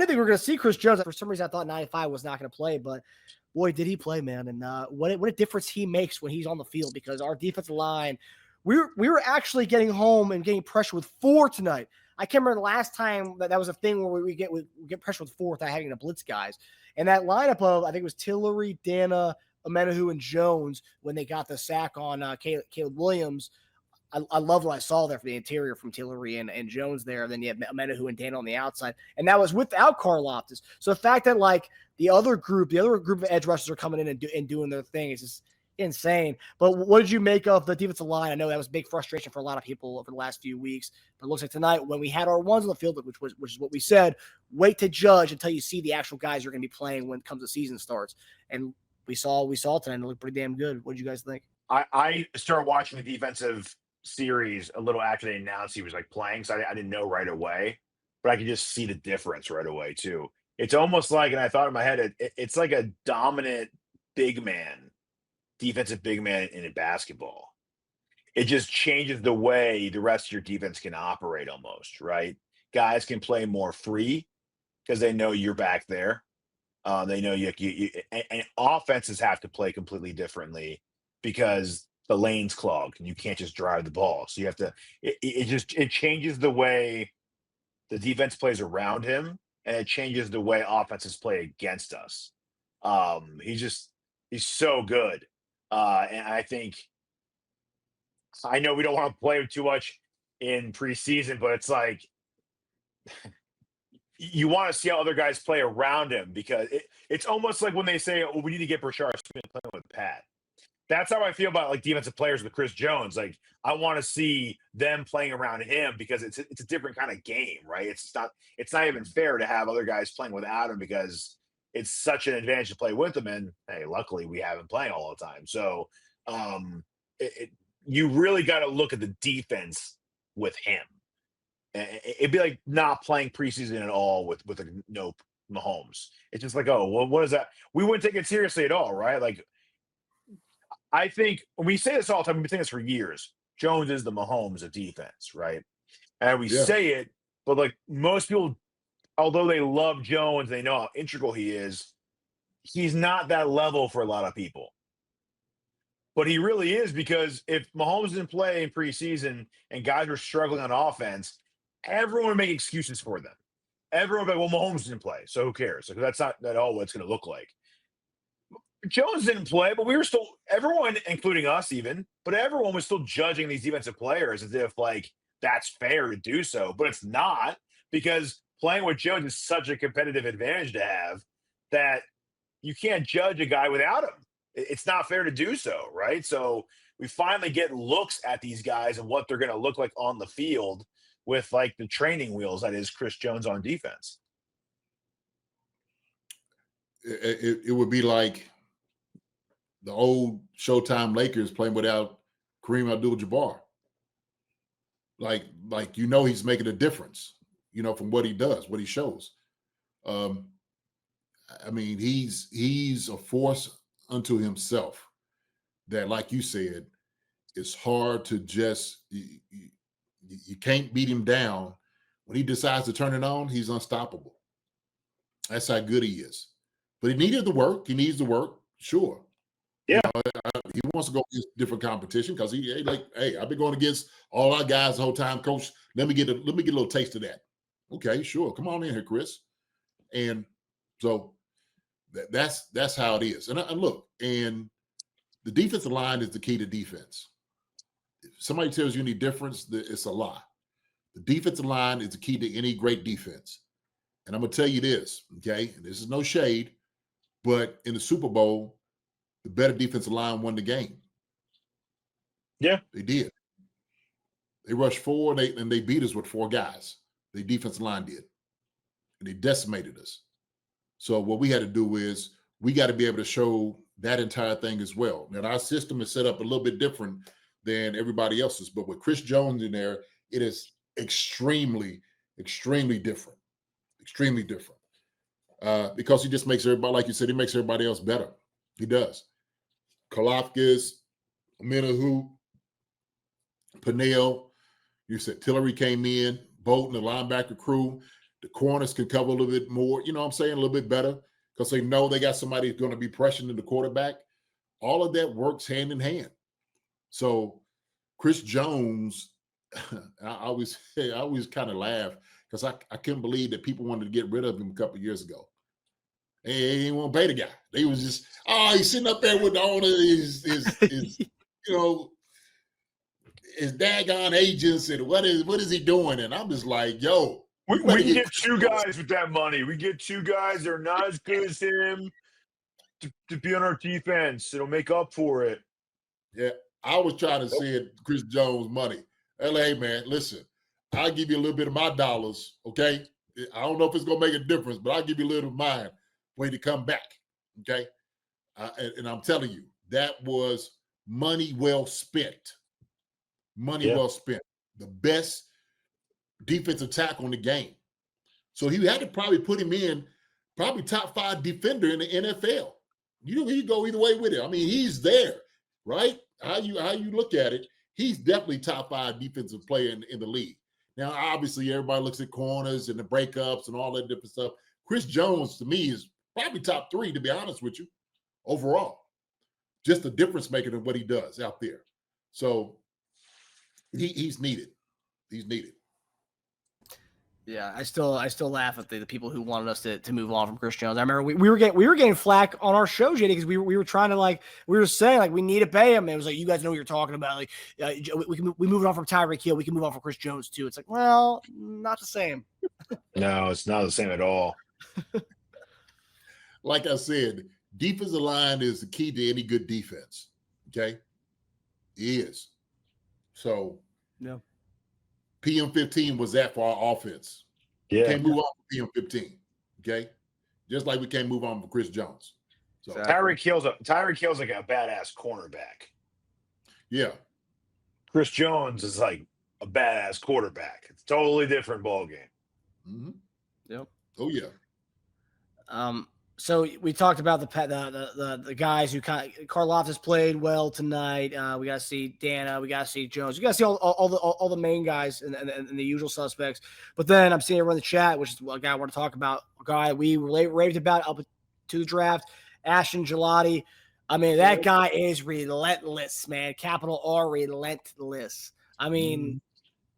didn't think we were going to see Chris Jones. For some reason, I thought 95 was not going to play, but boy, did he play, man. And what a difference he makes when he's on the field, because our defensive line, we were actually getting home and getting pressure with 4 tonight. I can't remember the last time that was a thing where we get pressure with 4 without having to blitz guys. And that lineup of, I think it was Tillery, Dana, Amenahu, and Jones, when they got the sack on Caleb Williams, I love what I saw there for the interior from Tillery and Jones there. And then you have Amenahu and Dana on the outside. And that was without Karlaftis. So the fact that, like, the other group of edge rushers are coming in and doing their thing is just insane. But what did you make of the defensive line? I know that was big frustration for a lot of people over the last few weeks. But it looks like tonight, when we had our ones on the field, which is what we said, wait to judge until you see the actual guys you're going to be playing when it comes to season starts. And we saw tonight, and it looked pretty damn good. What did you guys think? I started watching the defensive series a little after they announced he was like playing, so I didn't know right away, but I could just see the difference right away too. It's almost like, and I thought in my head, it's like a dominant defensive big man in a basketball. It just changes the way the rest of your defense can operate almost, right? Guys can play more free because they know you're back there. They know you and offenses have to play completely differently because the lane's clogged and you can't just drive the ball. So you have to, it changes the way the defense plays around him, and it changes the way offenses play against us. He's so good. And I think, I know we don't want to play him too much in preseason, but it's like, you want to see how other guys play around him, because it's almost like when they say, oh, we need to get Brashard Smith playing with Pat. That's how I feel about like defensive players with Chris Jones. Like, I want to see them playing around him, because it's a different kind of game, right? It's not even fair to have other guys playing without him, because it's such an advantage to play with him. And hey, luckily we have him playing all the time. So you really got to look at the defense with him. It'd be like not playing preseason at all with no Mahomes. It's just like, oh, well, what is that? We wouldn't take it seriously at all, right? Like, I think we say this all the time. We've been saying this for years. Jones is the Mahomes of defense, right? And we say it, but like most people, although they love Jones, they know how integral he is. He's not that level for a lot of people. But he really is, because if Mahomes didn't play in preseason and guys were struggling on offense, everyone would make excuses for them. Everyone would be like, well, Mahomes didn't play, so who cares? Like, that's not at all what it's going to look like. Jones didn't play, but we were still, everyone, including us even, but everyone was still judging these defensive players as if, like, that's fair to do so. But it's not, because playing with Jones is such a competitive advantage to have that you can't judge a guy without him. It's not fair to do so, right? So we finally get looks at these guys and what they're going to look like on the field with, like, the training wheels that is Chris Jones on defense. It would be like the old Showtime Lakers playing without Kareem Abdul-Jabbar. Like he's making a difference, from what he does, what he shows. I mean, he's a force unto himself that, like you said, it's hard to just, you can't beat him down. When he decides to turn it on, he's unstoppable. That's how good he is. But he needs the work, sure. Yeah. He wants to go against different competition, because hey, I've been going against all our guys the whole time, coach. Let me get a little taste of that. Okay, sure. Come on in here, Chris. And so that's how it is. And look, and the defensive line is the key to defense. If somebody tells you any difference, it's a lie. The defensive line is the key to any great defense. And I'm going to tell you this, okay? And this is no shade, but in the Super Bowl, the better defensive line won the game. Yeah. They did. They rushed 4, and they beat us with 4 guys. The defensive line did. And they decimated us. So what we had to do is we got to be able to show that entire thing as well. Now, our system is set up a little bit different than everybody else's, but with Chris Jones in there, it is extremely, extremely different. Extremely different. Because he just makes everybody, like you said, he makes everybody else better. He does. Karlaftis, Amenahu, Pennell, you said Tillery came in, Bolton, the linebacker crew. The corners can cover a little bit more, you know what I'm saying, a little bit better because they know they got somebody who's going to be pressuring the quarterback. All of that works hand in hand. So Chris Jones, I always kind of laugh because I couldn't believe that people wanted to get rid of him a couple of years ago. They didn't want to pay the guy. They was just, he's sitting up there with the owner, his you know, his daggone agents, and what is he doing? And I'm just like, yo, we can get two guys with that money. We get two guys that are not as good as him to be on our defense. It'll make up for it. Yeah, I was trying to send Chris Jones money. Hey, man, listen, I'll give you a little bit of my dollars, okay? I don't know if it's going to make a difference, but I'll give you a little of mine when you come back, okay? And I'm telling you, that was money well spent. Money well spent. The best defensive tackle in the game. So he had to probably put him in probably top 5 defender in the NFL. You go either way with it. I mean, he's there, right? How you look at it, he's definitely top 5 defensive player in the league. Now, obviously, everybody looks at corners and the breakups and all that different stuff. Chris Jones, to me, is probably top 3, to be honest with you, overall. Just a difference maker in what he does out there. So he's needed. He's needed. Yeah, I still laugh at the people who wanted us to move on from Chris Jones. I remember we were getting flack on our show, JD, because we were trying to we were saying we need to pay him. And it was like, you guys know what you're talking about. We moved on from Tyreek Hill. We can move on from Chris Jones too. It's like, well, not the same. No, it's not the same at all. Like I said, defensive line is the key to any good defense. Okay, it is. So yeah. PM15 was that for our offense. Yeah. Can't move on from PM15. Okay. Just like we can't move on from Chris Jones. So Tyreek Hill's like a badass cornerback. Yeah. Chris Jones is like a badass quarterback. It's a totally different ball game. Mm-hmm. Yep. Oh yeah. So we talked about the guys who Karlaftis played well tonight. We got to see Dana. We got to see Jones. We got to see all the main guys and the usual suspects. But then I'm seeing everyone in the chat, which is a guy I want to talk about. A guy we raved about up to the draft, Ashton Gillotte. I mean, that guy is relentless, man. Capital R, relentless. I mean,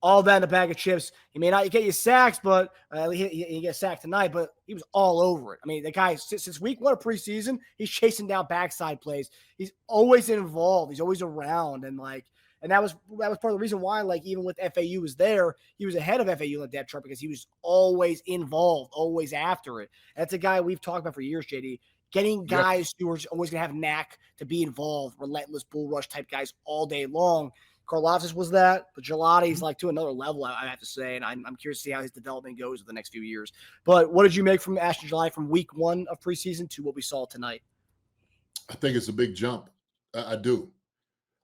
all that in a bag of chips. He may not get you sacks, but he gets sacked tonight, but he was all over it. I mean, the guy, since week 1 of preseason, he's chasing down backside plays. He's always involved. He's always around. And that was part of the reason why, even with FAU was there, he was ahead of FAU in the depth chart because he was always involved, always after it. That's a guy we've talked about for years, JD. Getting guys who are always going to have knack to be involved, relentless bull rush type guys all day long. Karlaftis was that, but Gilotte's to another level, I have to say, and I'm curious to see how his development goes in the next few years. But what did you make from Ashton Gillotte from week 1 of preseason to what we saw tonight? I think it's a big jump. I do.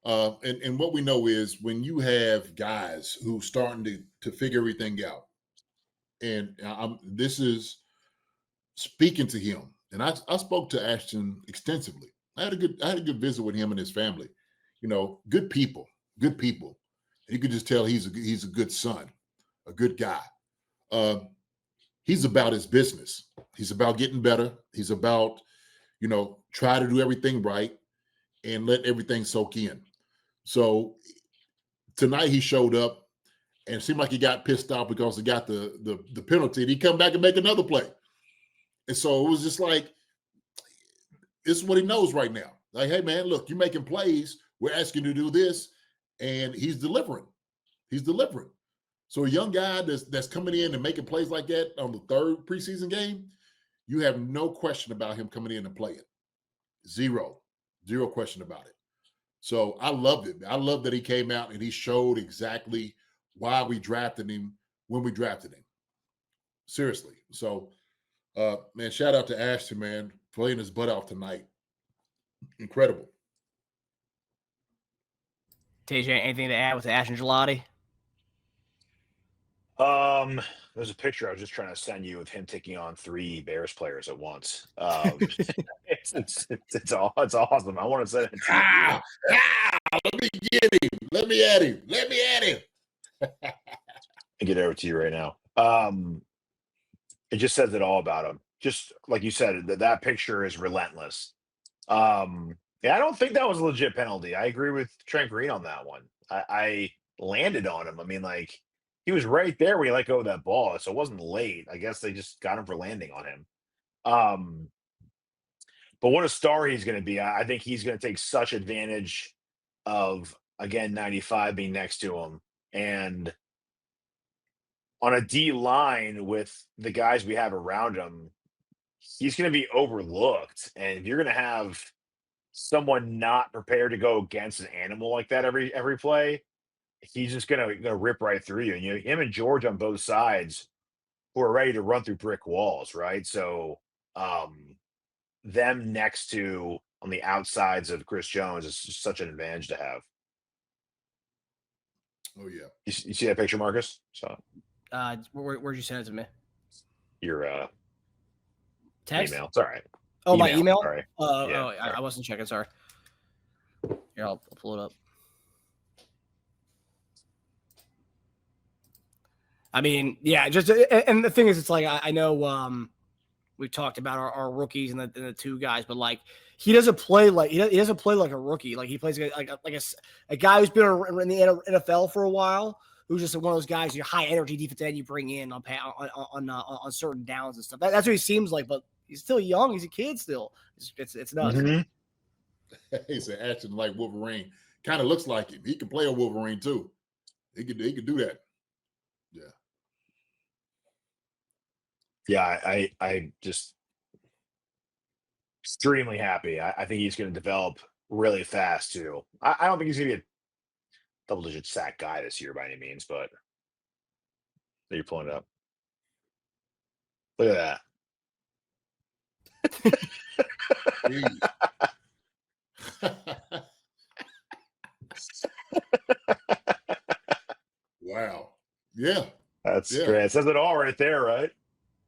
And what we know is when you have guys who starting to figure everything out, and this is speaking to him, and I spoke to Ashton extensively. I had a good visit with him and his family. Good people. Good people. You could just tell he's a good son, a good guy. He's about his business. He's about getting better. He's about, try to do everything right and let everything soak in. So tonight he showed up and it seemed like he got pissed off because he got the penalty. And he come back and make another play. And so it was just like, this is what he knows right now. Like, hey, man, look, you're making plays. We're asking you to do this. And he's delivering. He's delivering. So a young guy that's coming in and making plays like that on the 3rd preseason game, you have no question about him coming in and playing. Zero question about it. So I loved it. I love that he came out and he showed exactly why we drafted him when we drafted him. Seriously. So, man, shout out to Ashton, man, playing his butt off tonight. Incredible. Teja, anything to add with Ashton Gillotte? There's a picture I was just trying to send you of him taking on 3 Bears players at once. It's awesome. I want to send it to you. Let me get him. Let me at him. I get over to you right now. It just says it all about him. Just like you said, that picture is relentless. Yeah, I don't think that was a legit penalty. I agree with Trent Green on that one. I landed on him. I mean, like he was right there when he let go of that ball, so it wasn't late. I guess they just got him for landing on him. But what a star he's going to be. I think he's going to take such advantage of, again, 95 being next to him. And on a D line with the guys we have around him, he's going to be overlooked. And if you're going to have someone not prepared to go against an animal like that every play, he's just gonna rip right through you. And him and George on both sides who are ready to run through brick walls, right? So them next to on the outsides of Chris Jones is just such an advantage to have. Oh yeah. You see that picture, Marcus? So where'd you send it to me? Your text? email. It's all right. Oh, my email? Sorry. I wasn't checking. Sorry. Here, I'll pull it up. I mean, yeah, and the thing is, it's like I know we've talked about our rookies and the two guys, but like he doesn't play like he doesn't play like a rookie. Like he plays like a guy who's been in the NFL for a while, who's just one of those guys, your high energy defense end you bring in on certain downs and stuff. That's what he seems like, but he's still young. He's a kid still. It's nuts. Mm-hmm. He said Ashton like Wolverine. Kind of looks like him. He can play a Wolverine too. He could do that. Yeah. Yeah, I just extremely happy. I think he's going to develop really fast too. I don't think he's going to be a double-digit sack guy this year by any means, but you're pulling it up. Look at that. Wow. Yeah. That's great. It says it all right there, right?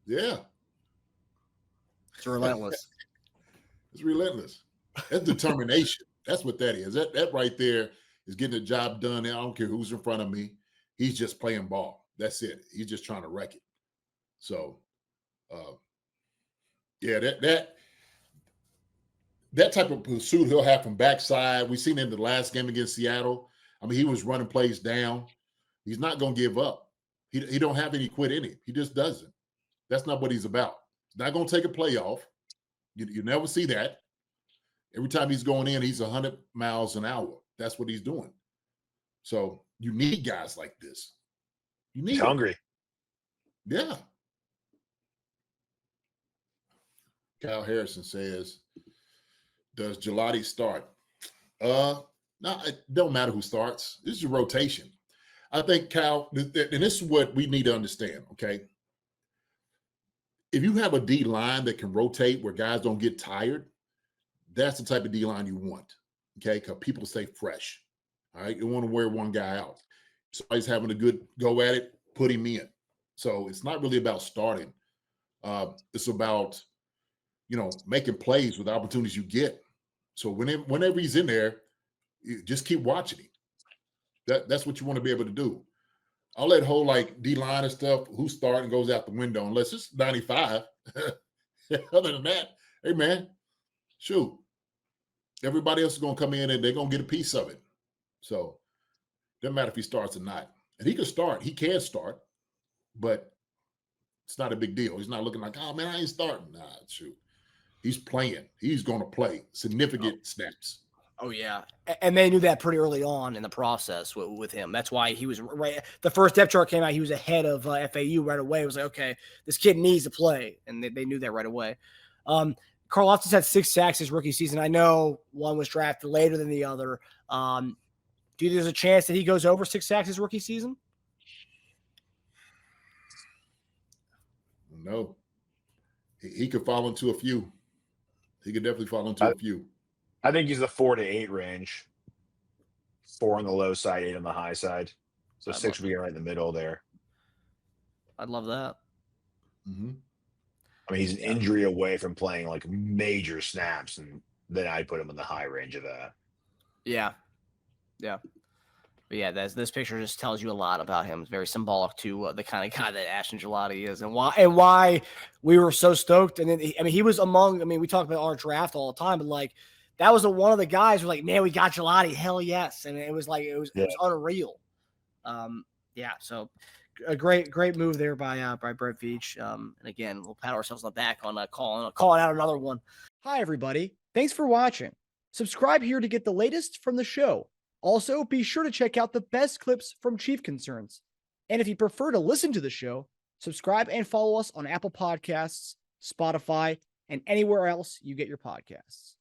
Yeah. It's relentless. It's relentless. That's determination. That's what that is. That right there is getting the job done. I don't care who's in front of me. He's just playing ball. That's it. He's just trying to wreck it. So, yeah, that type of pursuit he'll have from backside. We've seen it in the last game against Seattle. I mean, he was running plays down. He's not going to give up. He don't have any quit in him. He just doesn't. That's not what he's about. He's not going to take a play off. You never see that. Every time he's going in, he's 100 miles an hour. That's what he's doing. So you need guys like this. You need he's hungry. Yeah. Kyle Harrison says, does Gillotte start? No, it don't matter who starts. This is a rotation. I think, Kyle, and this is what we need to understand, okay? If you have a D line that can rotate where guys don't get tired, that's the type of D line you want, okay? Because people stay fresh, all right? You want to wear one guy out. If somebody's having a good go at it, put him in. So it's not really about starting. It's about, making plays with the opportunities you get. So whenever he's in there, you just keep watching him. That's what you want to be able to do. All that whole D-line and stuff, who starting goes out the window unless it's 95. Other than that, hey man, shoot. Everybody else is going to come in and they're going to get a piece of it. So doesn't matter if he starts or not. And he can start. He can start, but it's not a big deal. He's not looking like, oh man, I ain't starting. Nah, shoot. He's playing. He's going to play significant snaps. Oh, yeah. And they knew that pretty early on in the process with him. That's why he was right. The first depth chart came out, he was ahead of FAU right away. It was like, okay, this kid needs to play. And they knew that right away. Carl Loftus had 6 sacks his rookie season. I know one was drafted later than the other. Do you think there's a chance that he goes over 6 sacks his rookie season? No. He could fall into a few. He could definitely fall into a few. I think he's the 4 to 8 range. 4 on the low side, 8 on the high side. So 6 would be right in the middle there. I'd love that. Mm-hmm. I mean, he's an injury away from playing major snaps, and then I'd put him in the high range of that. Yeah. But yeah, this picture just tells you a lot about him. It's very symbolic to the kind of guy that Ashton Gillotte is, and why we were so stoked. And then, he was among. We talk about our draft all the time, but like that was one of the guys who was like, man, we got Gillotte. Hell yes, and it was like it was unreal. Yeah, so a great move there by Brett Veach. And again, we'll pat ourselves on the back on calling out another one. Hi everybody, thanks for watching. Subscribe here to get the latest from the show. Also, be sure to check out the best clips from Chief Concerns. And if you prefer to listen to the show, subscribe and follow us on Apple Podcasts, Spotify, and anywhere else you get your podcasts.